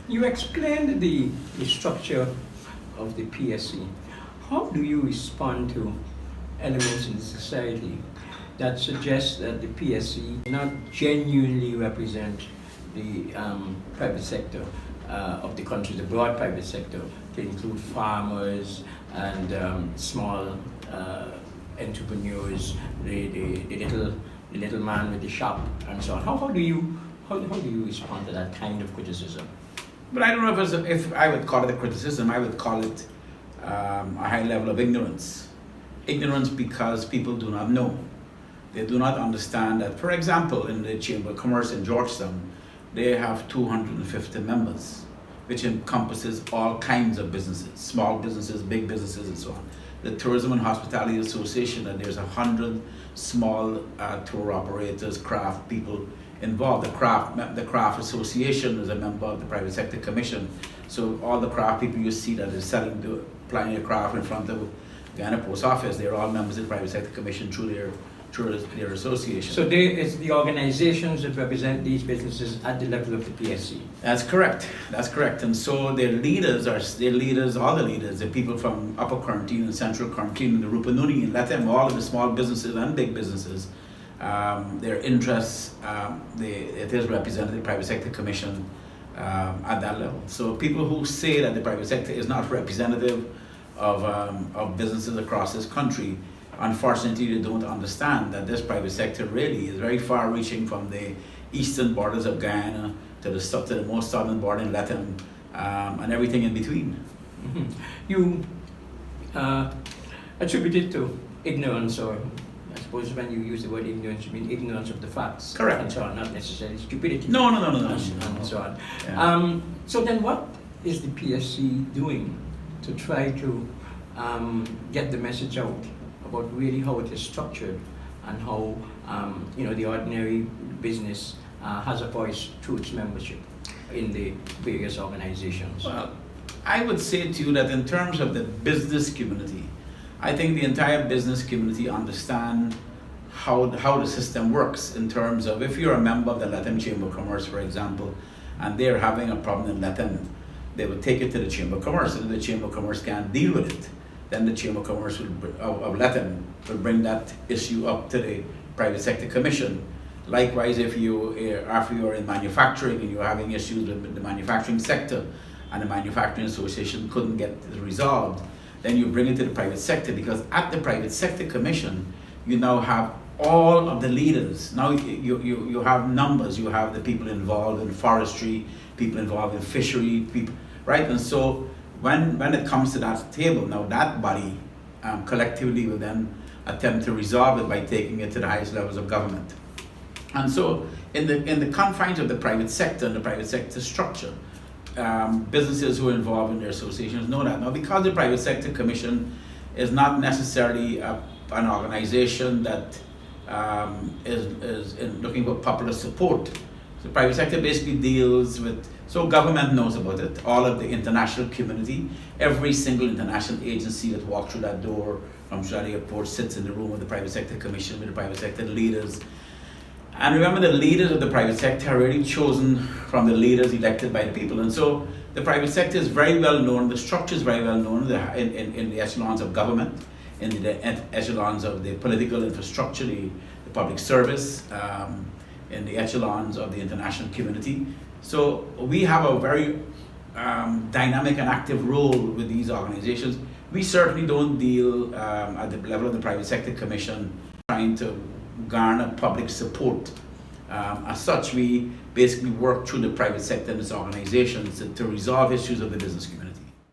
You explained the structure of the PSC. How do you respond to elements in society that suggest that the PSC not genuinely represent the private sector of the country, the broad private sector, to include farmers and small entrepreneurs, the little man with the shop, and so on? How do you respond to that kind of criticism? But I don't know if I would call it a criticism. I would call it a high level of ignorance. Ignorance because people do not know. They do not understand that, for example, in the Chamber of Commerce in Georgetown, they have 250 members, which encompasses all kinds of businesses, small businesses, big businesses, and so on. The Tourism and Hospitality Association, and there's 100 small tour operators, craft people involved. The Craft Association is a member of the Private Sector Commission. So all the craft people you see that is applying their craft in front of Guyana Post Office, they're all members of the Private Sector Commission through their association. So it's the organizations that represent these businesses at the level of the PSC. That's correct. And so all the leaders, the people from Upper Quarantine and Central Quarantine and the Rupununi and Latam, all of the small businesses and big businesses, their interests, it is represented in the Private Sector Commission at that level. So people who say that the private sector is not representative of businesses across this country, unfortunately they don't understand that this private sector really is very far reaching from the eastern borders of Guyana to the most southern border in Latin and everything in between. Mm-hmm. You attribute it to ignorance, or I suppose when you use the word ignorance, you mean ignorance of the facts. Correct. And so on, not necessarily stupidity. No. And so on. Yeah. So then what is the PSC doing to try to get the message out about really how it is structured and how the ordinary business has a voice through its membership in the various organizations? Well, I would say to you that in terms of the business community, I think the entire business community understand how the system works in terms of, if you're a member of the Latin Chamber of Commerce, for example, and they're having a problem in Latin, they would take it to the Chamber of Commerce, and if the Chamber of Commerce can't deal with it, then the Chamber of Commerce of Latin will bring that issue up to the Private Sector Commission. Likewise, if after you're in manufacturing and you're having issues with the manufacturing sector and the Manufacturing Association couldn't get it resolved, then you bring it to the private sector, because at the Private Sector Commission, you now have all of the leaders. Now you have numbers, you have the people involved in forestry, people involved in fishery, people, right? And so when it comes to that table, now that body collectively will then attempt to resolve it by taking it to the highest levels of government. And so in the confines of the private sector and the private sector structure, businesses who are involved in their associations know that. Now, because the Private Sector Commission is not necessarily an organization that is looking for popular support, the private sector basically deals with, so government knows about it, all of the international community, every single international agency that walks through that door from Australia Airport sits in the room of the Private Sector Commission with the private sector leaders. And remember, the leaders of the private sector are really chosen from the leaders elected by the people. And so the private sector is very well known, the structure is very well known in the echelons of government, in the echelons of the political infrastructure, the public service, in the echelons of the international community. So we have a very dynamic and active role with these organizations. We certainly don't deal at the level of the Private Sector Commission trying to garner public support. As such, we basically work through the private sector and its organizations to resolve issues of the business community.